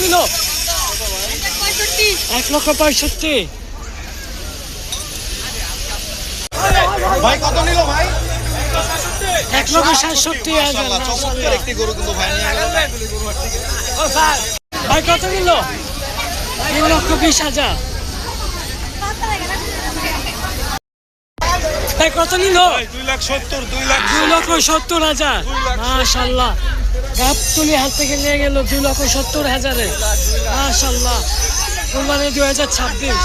নিল? 1,65,000। ভাই কত নিল ভাই? 1,67,000। চমৎকার একটি গরু কিন্তু ভাই নিয়ে গেল। ভাই কত নিল? 3,20,000। ভাই কত নিল? 2,70,000। মাশাআল্লাহ, গাবতলী হাট থেকে নিয়ে গেল 2,70,000-এ। মাশাআল্লাহ, কুরবানি 2026।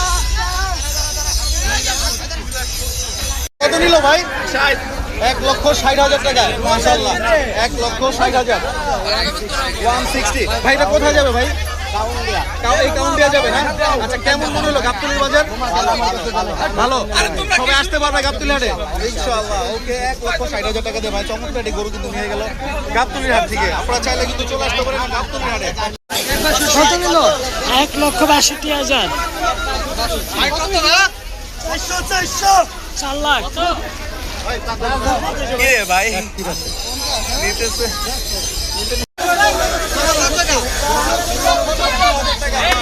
কত নিল ভাই? 1,60,000 টাকা। মাশাআল্লাহ, 1,60,000। 160। ভাই এটা কোথায় যাবে ভাই? এই কাউন্টিয়া যাবে না? আচ্ছা, কেমন মনে হলো গাবতলীর বাজার? ভালো, সবাই আসতে পারবে গাবতলী হাটে ইনশাআল্লাহ। ওকে, 1,60,000 টাকা দিয়ে ভাই চমৎকার একটি গরু কিন্তু নিয়ে গেল গাবতলীর হাট থেকে। আপনারা চাইলে কিন্তু চলে আসতে পারেন গাবতলীর হাটে। কত নিল? 1,62,000। 4 লাখ। ভাই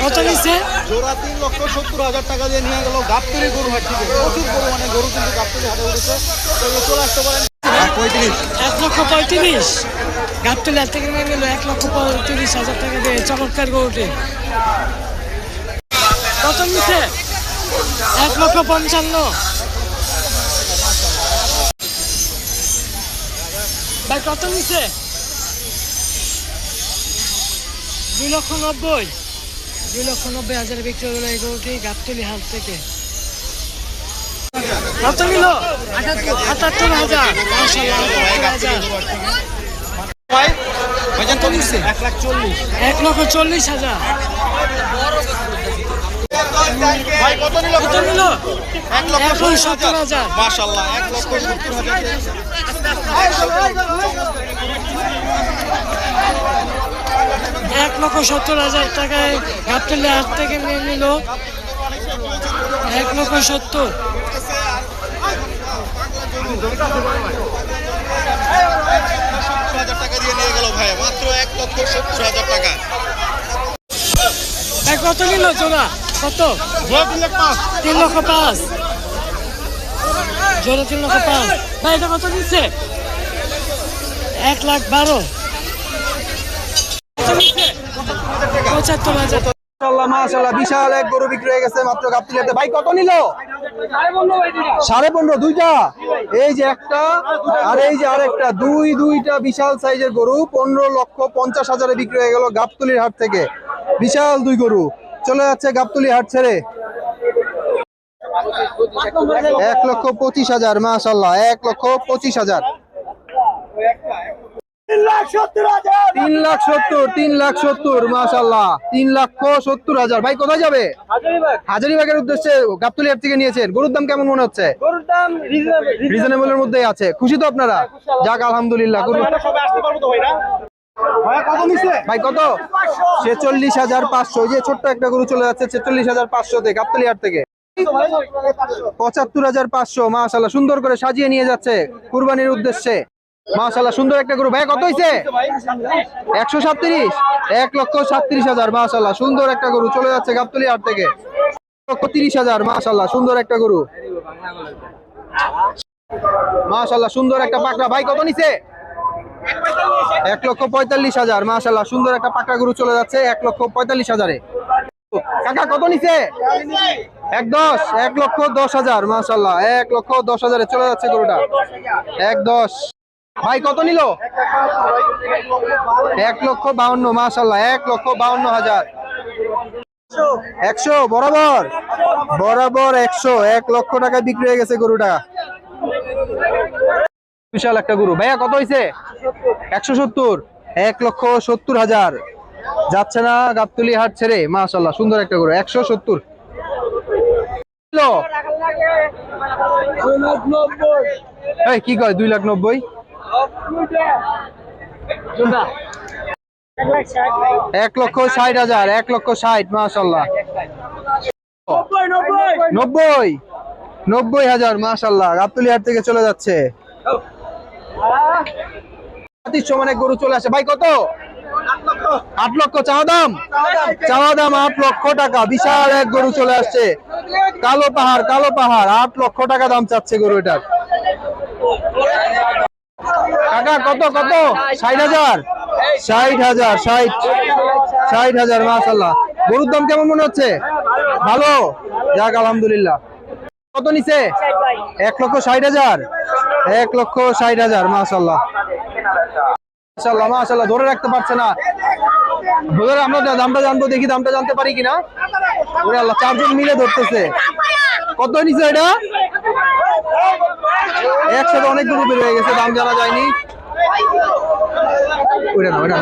কত নিচ্ছে? জোড়া 3,70,000 টাকা দিয়ে নিয়ে গেল গাবতলী গরু হাট থেকে। প্রচুর পরিমাণে গরু কিন্তু গাবতলী হাটে উঠেছে। চলে আসতে পারেন। 1,35,000। গাবতলী হাট থেকে নিয়ে গেল 1,35,000 টাকা দিয়ে চমৎকার গরুটি। কত নিচ্ছে? 1,55,000। ভাই কত নিচ্ছে? 2,90,000। 2,90,000 বিক্রি হলো এই গরুটি গাবতলী হাট থেকে। কত নিল? 78,000। মাশাআল্লাহ, 78,000। ভাই ভাইজান কত নিচ্ছে? 1,40,000। 1,40,000। ভাই কত নিল? কত নিল? 1,70,000। মাশাআল্লাহ, 1,70,000। 1,70,000 টাকায় গাবতলী হাট থেকে নিয়ে নিল 1,70,000। 70,000 টাকা দিয়ে নিয়ে গেল ভাই, মাত্র 1,70,000 টাকা। ভাই কত নিল জোড়া? কত? 3,05,000। জোড়া 3,05,000। ভাই এটা কত নিচ্ছে? 1,12,000। কত নিচ্ছে? 75,000। মাশাআল্লাহ, বিশাল এক গরু বিক্রি হয়ে গেছে মাত্র গাবতলীতে। ভাই কত নিল? 15.5 দুইটা। এই যে একটা আর এই যে আরেকটা, দুইটা বিশাল সাইজের গরু 15,50,000-এ বিক্রি হয়ে গেল গাবতলীর হাট থেকে। বিশাল দুই গরু চলে যাচ্ছে গাবতলী হাট ছেড়ে। 1,25,000। মাশাআল্লাহ, 1,25,000। 3,70,000। মাশাআল্লাহ, 3,70,000। ভাই কোথায় যাবে? হাজারীবাগের উদ্দেশ্যে গাবতলী হাট থেকে নিয়েছেন। গরুর দাম কেমন মনে হচ্ছে? গরুর দাম রিজনেবলের মধ্যেই আছে। খুশি তো আপনারা? যাক, আলহামদুলিল্লাহ। ভাই কত? 46,500। যে ছোট্ট একটা গরু চলে যাচ্ছে 46,500-তে গাবতলী হাট থেকে। 75,500। মাশাআল্লাহ, সুন্দর করে সাজিয়ে নিয়ে যাচ্ছে কুরবানির উদ্দেশ্যে। মাশাআল্লাহ, সুন্দর একটা গরু। ভাই কত হইছে? 137। 1,37,000। মাশাআল্লাহ, সুন্দর একটা গরু চলে যাচ্ছে গাবতলী হাট থেকে। 1,30,000। মাশাআল্লাহ, সুন্দর একটা গরু। মাশাআল্লাহ, সুন্দর একটা পাকড়া। ভাই কত নিছে? 1,45,000। মাশাআল্লাহ, সুন্দর একটা পাকড়া গরু চলে যাচ্ছে 1,45,000-এ। কাকা কত নিছে? 1,10,000। 1,10,000। মাশাআল্লাহ, 1,10,000-এ চলে যাচ্ছে গরুটা। 1,10,000। ভাই কত নিল? 1,52,000। মাশাআল্লাহ, 1,52,000। 100 বরাবর 100। 1 লক্ষ টাকায় বিক্রি হয়ে গেছে গরুটা। বিশাল একটা গরু। ভাইয়া কত হয়েছে? 170। 1,70,000। যাচ্ছে না গাবতলী হাট ছেড়ে। মাশাআল্লাহ, সুন্দর একটা গরু। 170। এই কি কয়? 2,90,000। 1,60,000। 1,60,000। মাশাআল্লাহ, 90,000। মাশাআল্লাহ, গাবতলী হাট থেকে চলে যাচ্ছে। সমানে গরু চলে আসে। ভাই কত? 8 লক্ষ চাওয়া দাম 8 লক্ষ টাকা। বিশাল এক গরু চলে আসছে, কালো পাহাড় 8 লক্ষ টাকা দাম চাচ্ছে গরু এটার। কাকা কত 60,000 60,000 মাশাআল্লাহ। গরুর দাম কেমন মনে হচ্ছে? ভালো, যাক আলহামদুলিল্লাহ। কত নিছে? 1,60,000 1,60,000 মাশাআল্লাহ মাশাআল্লাহ। ধরে রাখতে পারছে না। বলে আমরা দামটা জানবো, দেখি দামটা জানতে পারি কিনা। ওরে আল্লাহ, 4 জন মিলে ধরতেছে। কত নিছে এটা? একসাথে অনেক গরু বের হয়ে গেছে, দাম জানা যায়নি। ওরে না